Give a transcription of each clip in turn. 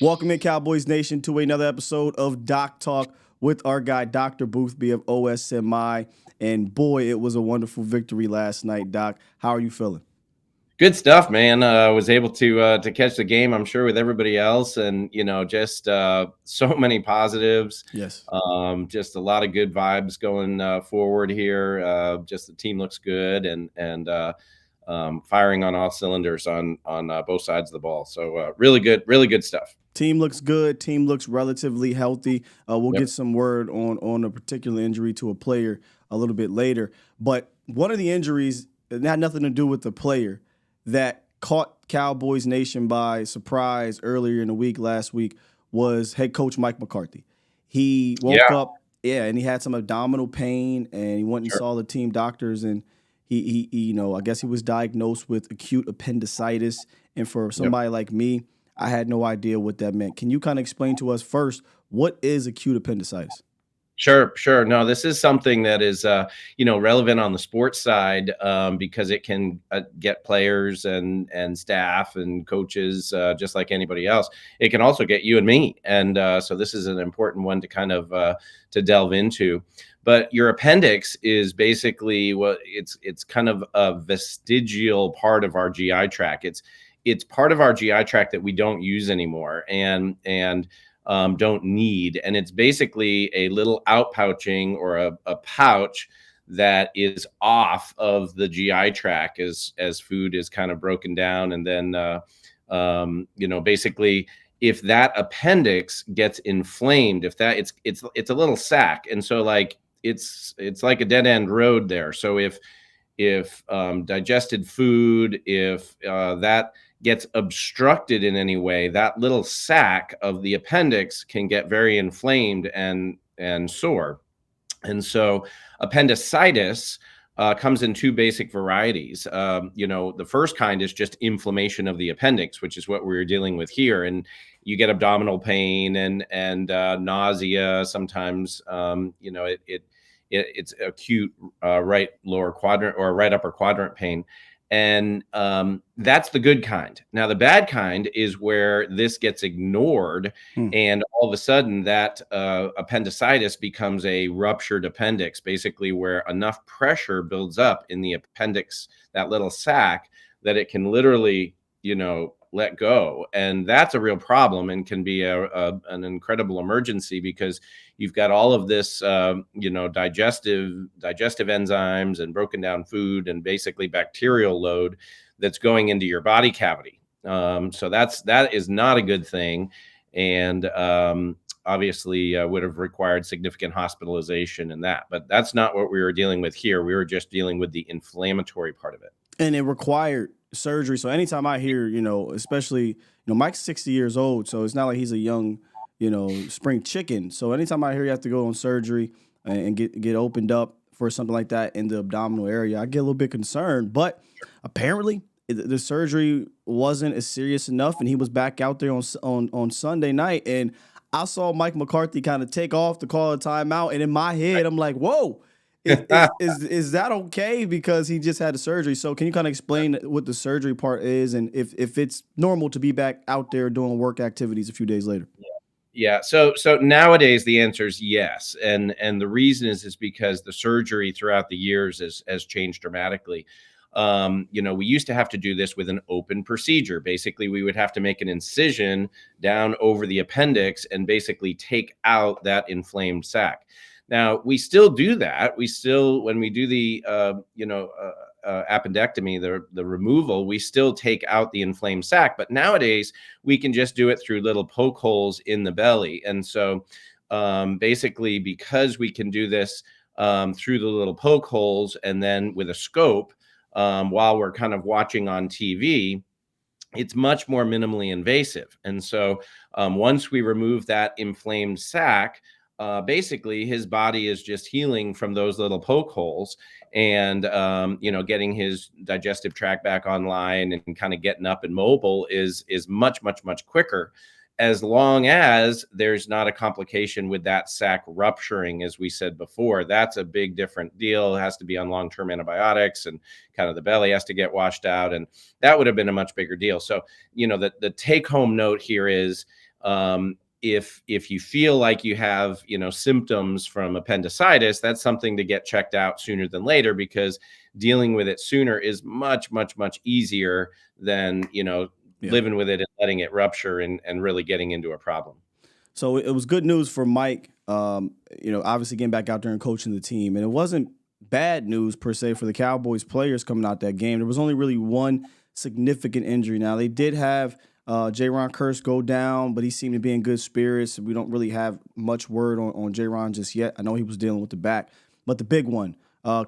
Welcome in, Cowboys Nation, to another episode of Doc Talk with our guy, Dr. Boothby of OSMI. And boy, it was a wonderful victory last night, Doc. How are you feeling? Good stuff, man. I was able to catch the game, I'm sure, with everybody else, and just so many positives. Yes. Just a lot of good vibes going forward here. Just the team looks good, and firing on all cylinders on both sides of the ball. So really good stuff. Team looks good. Team looks relatively healthy. We'll Yep. get some word on a particular injury to a player a little bit later. But one of the injuries, it had nothing to do with the player, that caught Cowboys Nation by surprise earlier in the week, last week, was head coach Mike McCarthy. He woke Yeah. up, and he had some abdominal pain, and he went and Sure. saw the team doctors, and I guess he was diagnosed with acute appendicitis. And for Yep. somebody like me, I had no idea what that meant. Can you kind of explain to us first, what is acute appendicitis? Sure. No, this is something that is, relevant on the sports side, because it can get players and staff and coaches, just like anybody else. It can also get you and me, and so this is an important one to kind of to delve into. But your appendix is basically it's kind of a vestigial part of our GI tract. It's part of our GI tract that we don't use anymore, and don't need. And it's basically a little outpouching or a pouch that is off of the GI tract as food is kind of broken down. And then, basically, if that appendix gets inflamed, if that it's a little sac, and so like it's like a dead end road there. So if digested food, if that gets obstructed in any way, that little sac of the appendix can get very inflamed and sore. And so appendicitis comes in two basic varieties. The first kind is just inflammation of the appendix, which is what we're dealing with here. And you get abdominal pain and nausea. Sometimes, it's acute right lower quadrant or right upper quadrant pain. And that's the good kind. Now, the bad kind is where this gets ignored, Hmm. and all of a sudden that appendicitis becomes a ruptured appendix, basically where enough pressure builds up in the appendix, that little sac, that it can literally, let go. And that's a real problem and can be an incredible emergency, because you've got all of this, digestive enzymes and broken down food and basically bacterial load that's going into your body cavity. So that is not a good thing, and obviously would have required significant hospitalization in that. But that's not what we were dealing with here. We were just dealing with the inflammatory part of it. And it required surgery. So anytime I hear, especially, Mike's 60 years old, so it's not like he's a young, spring chicken. So anytime I hear you have to go on surgery and get opened up for something like that in the abdominal area, I get a little bit concerned. But apparently, the surgery wasn't as serious enough, and he was back out there on Sunday night, and I saw Mike McCarthy kind of take off to call a timeout, and in my head, I'm like, whoa. Is that okay? Because he just had a surgery. So can you kind of explain what the surgery part is, and if it's normal to be back out there doing work activities a few days later? Yeah. So nowadays the answer is yes, and the reason is because the surgery throughout the years has changed dramatically. We used to have to do this with an open procedure. Basically, we would have to make an incision down over the appendix and basically take out that inflamed sac. Now, we still do that. When we do the, appendectomy, the removal, we still take out the inflamed sac. But nowadays, we can just do it through little poke holes in the belly. And so basically, because we can do this through the little poke holes and then with a scope, while we're kind of watching on TV, it's much more minimally invasive. And so once we remove that inflamed sac, basically his body is just healing from those little poke holes, and getting his digestive tract back online and kind of getting up and mobile is much quicker, as long as there's not a complication with that sac rupturing. As we said before, that's a big different deal. It has to be on long-term antibiotics, and kind of the belly has to get washed out, and that would have been a much bigger deal. So the take-home note here is, If you feel like you have, symptoms from appendicitis, that's something to get checked out sooner than later, because dealing with it sooner is much, much, much easier than, Yeah. living with it and letting it rupture and really getting into a problem. So it was good news for Mike. Obviously getting back out there and coaching the team, and it wasn't bad news per se for the Cowboys players coming out that game. There was only really one significant injury. Now they did have J-Ron Curse go down, but he seemed to be in good spirits. We don't really have much word on J-Ron just yet. I know he was dealing with the back, but the big one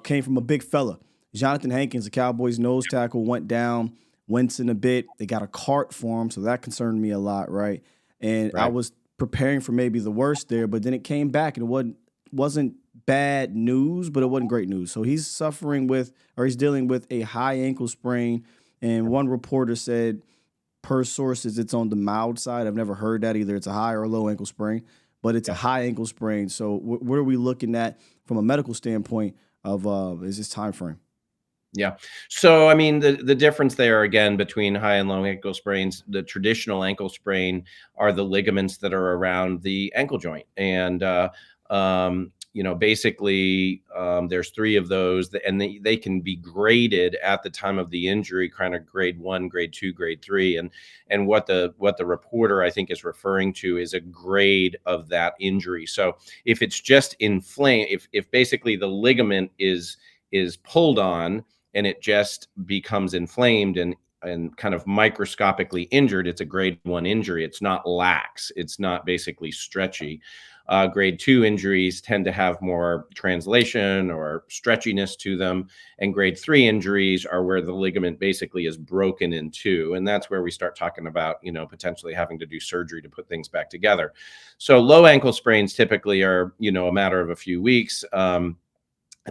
came from a big fella. Johnathan Hankins, the Cowboys nose tackle, went down, wincing a bit. They got a cart for him, so that concerned me a lot, right? And I Right. was preparing for maybe the worst there, but then it came back and it wasn't bad news, but it wasn't great news. So he's he's dealing with a high ankle sprain. And one reporter said, per sources, it's on the mild side. I've never heard that either. It's a high or a low ankle sprain, but it's a Yeah. high ankle sprain. So what are we looking at from a medical standpoint of is this time frame? Yeah. So, I mean, the difference there again between high and low ankle sprains, the traditional ankle sprain are the ligaments that are around the ankle joint. And, basically, there's three of those, and they can be graded at the time of the injury, kind of grade 1, grade 2, grade 3. And what the reporter, I think, is referring to is a grade of that injury. So if it's just inflamed, if basically the ligament is pulled on, and it just becomes inflamed and kind of microscopically injured, it's a grade 1 injury. It's not lax. It's not basically stretchy. Grade 2 injuries tend to have more translation or stretchiness to them. And grade 3 injuries are where the ligament basically is broken in two. And that's where we start talking about, potentially having to do surgery to put things back together. So low ankle sprains typically are, a matter of a few weeks.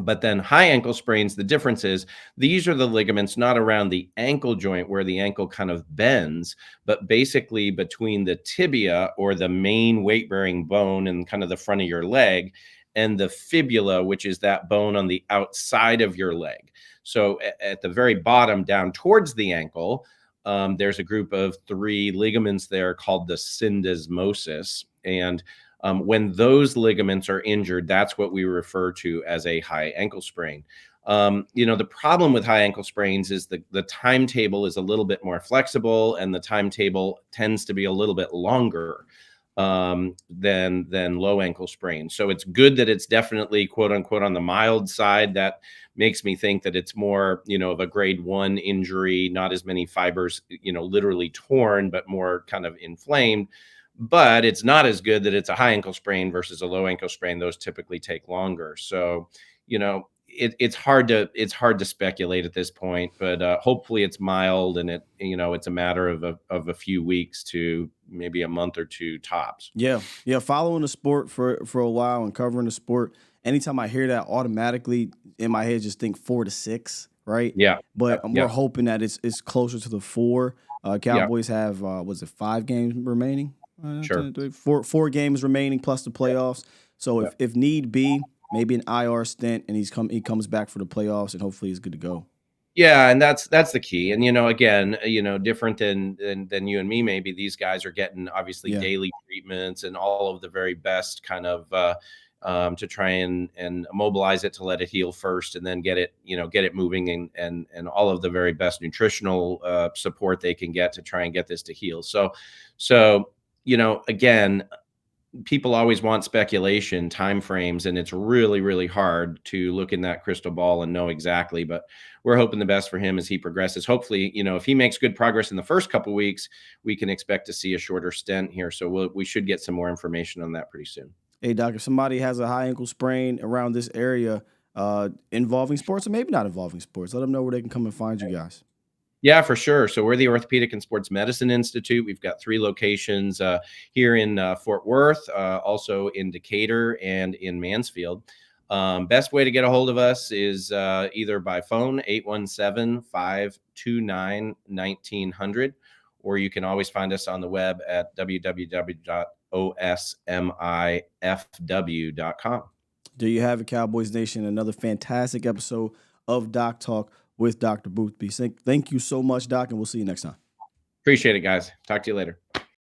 But then high ankle sprains, the difference is these are the ligaments not around the ankle joint where the ankle kind of bends, but basically between the tibia, or the main weight bearing bone and kind of the front of your leg, and the fibula, which is that bone on the outside of your leg. So at the very bottom, down towards the ankle, there's a group of three ligaments there called the syndesmosis. And when those ligaments are injured, that's what we refer to as a high ankle sprain. The problem with high ankle sprains is the timetable is a little bit more flexible, and the timetable tends to be a little bit longer than low ankle sprains. So it's good that it's definitely, quote unquote, on the mild side. That makes me think that it's more, of a grade 1 injury, not as many fibers, literally torn, but more kind of inflamed. But it's not as good that it's a high ankle sprain versus a low ankle sprain. Those typically take longer. So, it's hard to speculate at this point, but hopefully it's mild, and it's a matter of a few weeks to maybe a month or two tops. Yeah, yeah. Following the sport for a while and covering the sport, anytime I hear that, automatically in my head just think 4 to 6, right? Yeah. But Yep. we're Yep. hoping that it's closer to the 4. Yep. Cowboys have was it 5 games remaining? Sure. Four games remaining plus the Yep. playoffs. So Yep. if need be, maybe an IR stint, and he comes back for the playoffs, and hopefully he's good to go. Yeah, and that's the key. And again, different than you and me, maybe these guys are getting obviously Yeah. daily treatments and all of the very best kind of to try and mobilize it, to let it heal first, and then get it moving, and all of the very best nutritional support they can get to try and get this to heal. So again, people always want speculation, time frames, and it's really, really hard to look in that crystal ball and know exactly. But we're hoping the best for him as he progresses. Hopefully, if he makes good progress in the first couple weeks, we can expect to see a shorter stint here. So we should get some more information on that pretty soon. Hey, doc, if somebody has a high ankle sprain around this area, involving sports or maybe not involving sports, let them know where they can come and find you guys. Yeah, for sure. So we're the Orthopedic and Sports Medicine Institute. We've got 3 locations here in Fort Worth, also in Decatur, and in Mansfield. Best way to get a hold of us is either by phone, 817-529-1900, or you can always find us on the web at www.osmifw.com. There you have it, Cowboys Nation. Another fantastic episode of Doc Talk with Dr. Boothby. Thank you so much, Doc, and we'll see you next time. Appreciate it, guys. Talk to you later.